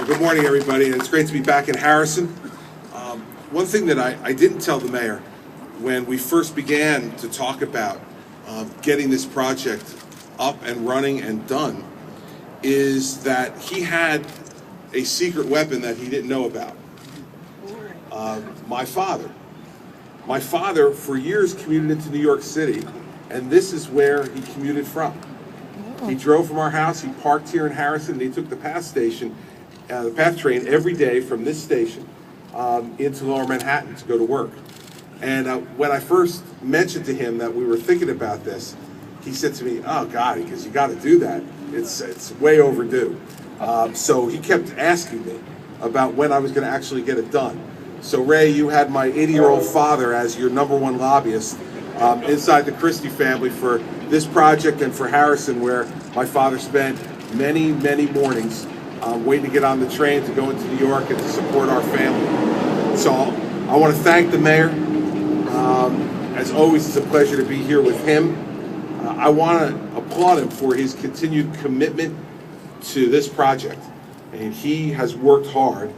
Good morning, everybody, and it's great to be back in Harrison. One thing that I didn't tell the mayor when we first began to talk about getting this project up and running and done is that he had a secret weapon that he didn't know about. My father. My father, for years, commuted into New York City, and this is where he commuted from. He drove from our house, he parked here in Harrison, and he took the PATH train every day from this station into Lower Manhattan to go to work. And when I first mentioned to him that we were thinking about this, he said to me, "Oh God," because you got to do that. It's way overdue. So he kept asking me about when I was going to actually get it done. So Ray, you had my 80-year-old father as your #1 lobbyist inside the Christie family for this project and for Harrison, where my father spent many, many mornings waiting to get on the train to go into New York and to support our family. So I want to thank the mayor. As always, it's a pleasure to be here with him. I want to applaud him for his continued commitment to this project. And he has worked hard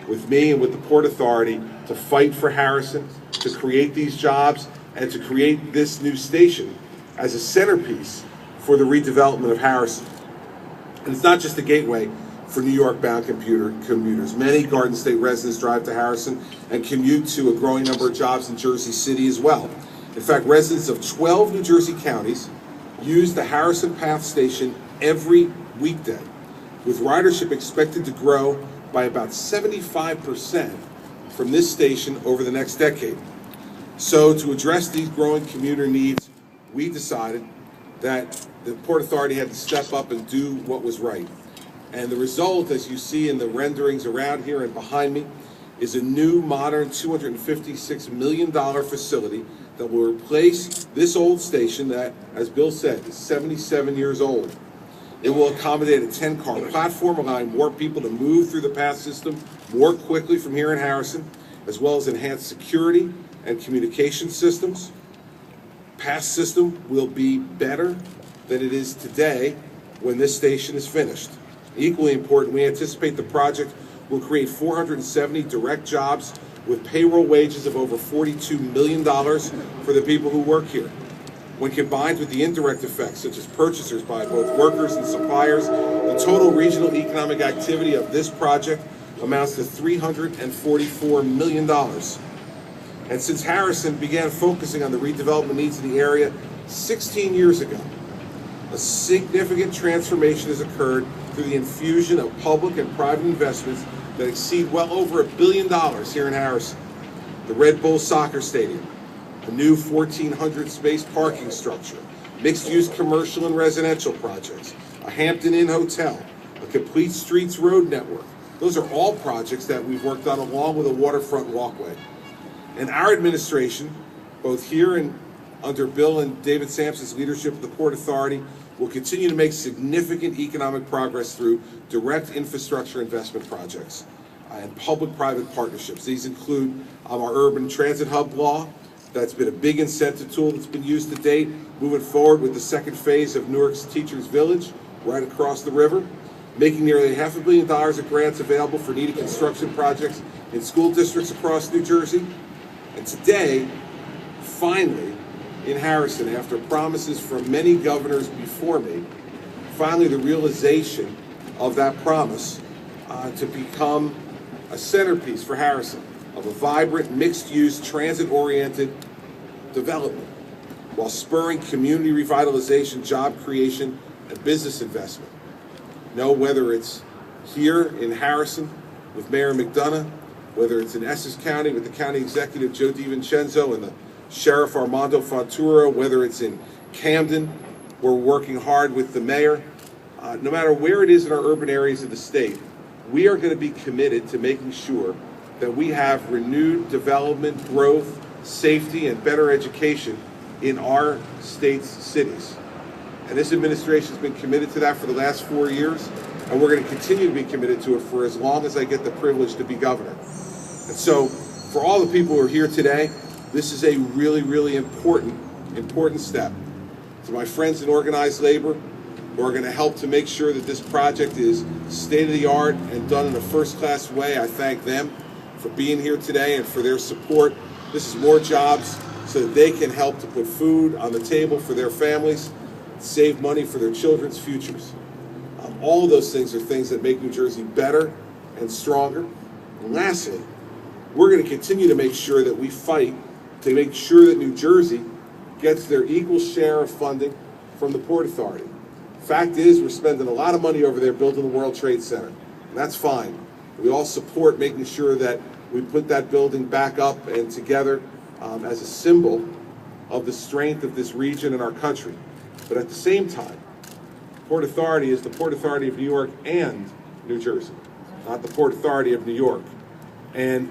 with me and with the Port Authority to fight for Harrison, to create these jobs, and to create this new station as a centerpiece for the redevelopment of Harrison. And it's not just a gateway for New York-bound commuters. Many Garden State residents drive to Harrison and commute to a growing number of jobs in Jersey City as well. In fact, residents of 12 New Jersey counties use the Harrison PATH station every weekday, with ridership expected to grow by about 75% from this station over the next decade. So to address these growing commuter needs, we decided that the Port Authority had to step up and do what was right. And the result, as you see in the renderings around here and behind me, is a new modern $256 million facility that will replace this old station that, as Bill said, is 77 years old. It will accommodate a 10-car platform, allowing more people to move through the PATH system more quickly from here in Harrison, as well as enhance security and communication systems. PATH system will be better than it is today when this station is finished. Equally important, we anticipate the project will create 470 direct jobs with payroll wages of over $42 million for the people who work here. When combined with the indirect effects, such as purchasers by both workers and suppliers, the total regional economic activity of this project amounts to $344 million. And since Harrison began focusing on the redevelopment needs of the area 16 years ago, a significant transformation has occurred through the infusion of public and private investments that exceed well over $1 billion here in Harrison. The Red Bull Soccer Stadium, a new 1,400 space parking structure, mixed-use commercial and residential projects, a Hampton Inn hotel, a complete streets road network. Those are all projects that we've worked on along with a waterfront walkway. And our administration, both here and under Bill and David Sampson's leadership of the Port Authority, will continue to make significant economic progress through direct infrastructure investment projects and public-private partnerships. These include our urban transit hub law. That's been a big incentive tool that's been used to date, moving forward with the second phase of Newark's Teachers Village right across the river, making nearly $500 million of grants available for needed construction projects in school districts across New Jersey. And today, finally, in Harrison, after promises from many governors before me, finally the realization of that promise to become a centerpiece for Harrison of a vibrant, mixed-use, transit-oriented development while spurring community revitalization, job creation, and business investment. Whether it's here in Harrison with Mayor McDonough, whether it's in Essex County with the County Executive Joe DiVincenzo and the Sheriff Armando Fontura, whether it's in Camden, we're working hard with the mayor. No matter where it is in our urban areas of the state, we are going to be committed to making sure that we have renewed development, growth, safety, and better education in our state's cities. And this administration has been committed to that for the last 4 years, and we're going to continue to be committed to it for as long as I get the privilege to be governor. And so, for all the people who are here today, this is a really, really important step. To my friends in organized labor who who are going to help to make sure that this project is state-of-the-art and done in a first-class way. I thank them for being here today and for their support. This is more jobs so that they can help to put food on the table for their families, save money for their children's futures. All of those things are things that make New Jersey better and stronger. And lastly, we're going to continue to make sure that we fight to make sure that New Jersey gets their equal share of funding from the Port Authority. Fact is, we're spending a lot of money over there building the World Trade Center, and that's fine. We all support making sure that we put that building back up and together as a symbol of the strength of this region and our country. But at the same time, Port Authority is the Port Authority of New York and New Jersey, not the Port Authority of New York. And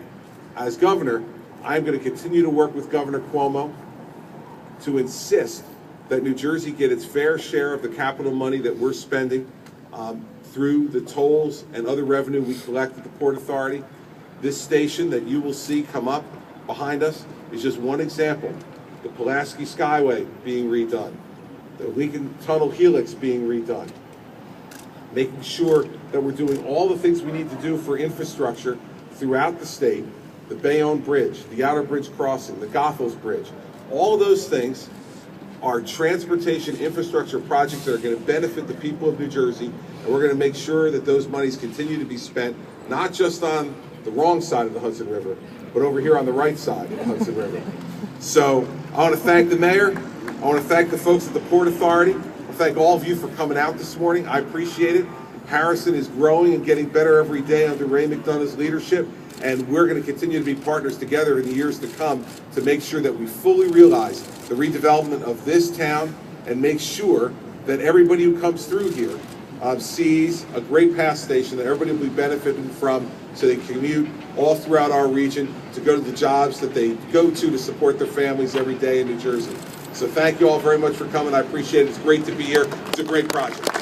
as governor, I'm going to continue to work with Governor Cuomo to insist that New Jersey get its fair share of the capital money that we're spending through the tolls and other revenue we collect at the Port Authority. This station that you will see come up behind us is just one example. The Pulaski Skyway being redone, the Lincoln Tunnel Helix being redone, making sure that we're doing all the things we need to do for infrastructure throughout the state, the Bayonne Bridge, the Outer Bridge Crossing, the Goethals Bridge. All of those things are transportation infrastructure projects that are going to benefit the people of New Jersey, and we're going to make sure that those monies continue to be spent, not just on the wrong side of the Hudson River, but over here on the right side of the Hudson River. So I want to thank the mayor. I want to thank the folks at the Port Authority. I want to thank all of you for coming out this morning. I appreciate it. Harrison is growing and getting better every day under Ray McDonough's leadership, and we're going to continue to be partners together in the years to come to make sure that we fully realize the redevelopment of this town and make sure that everybody who comes through here sees a great pass station that everybody will be benefiting from, so they commute all throughout our region to go to the jobs that they go to support their families every day in New Jersey. So thank you all very much for coming. I appreciate it. It's great to be here. It's a great project.